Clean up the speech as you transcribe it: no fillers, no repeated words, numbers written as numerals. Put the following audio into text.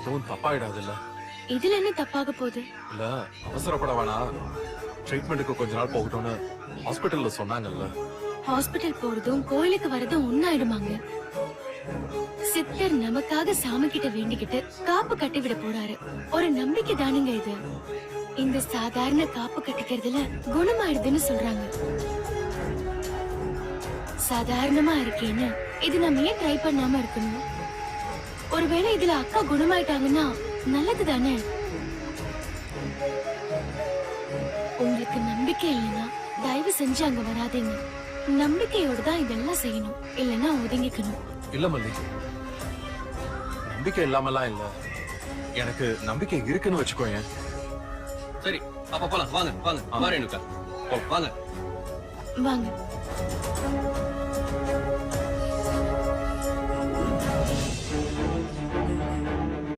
எதுவும் தப்பாயிடாது இல்ல? இதுல என்ன தப்பாக போகுது? இல்ல அவசரப்பட வேணாம். ட்ரீட்மெண்ட்டுக்கு கொஞ்ச நாள் போகட்டும்னு ஹாஸ்பிட்டல்ல சொன்னாங்கல்ல. ஹாஸ்பிட்டல் போறதும் கோயிலுக்கு வரதும் ஒன்னாயிடுமாங்க. சித்தர் நமக்காக சாமி கிட்ட வேண்டிக்கிட்டு காப்பு கட்டி விட போறாரு. ஒரு நம்பிக்கை தானுங்க இது. இந்த சாதாரண காப்பு கட்டிக்கிறதுல குணமாயிடுதுன்னு சொல்றாங்க. சாதாரணமா இருக்கேன்னு இது நம்ம ஏன் ட்ரை பண்ணாம இருக்கணும்? ஒருவேளை இதுல அக்கா குணமாயிட்டாங்கன்னா நல்லது தானே. உங்களுக்கு நம்பிக்கை இல்லைன்னா தயவு செஞ்சு அங்க வராதீங்க. நம்பிக்கையோட தான் இதெல்லாம் செய்யணும், இல்லைன்னா ஒதுங்கிக்கணும். இல்ல மல்லி, நம்பிக்கை இல்லாமலாம் இல்ல, எனக்கு நம்பிக்கை இருக்குன்னு வச்சுக்கோயேன். சரி அப்ப போலாம். வாங்க வாங்க, ரேணுகா வாங்க. வாங்க.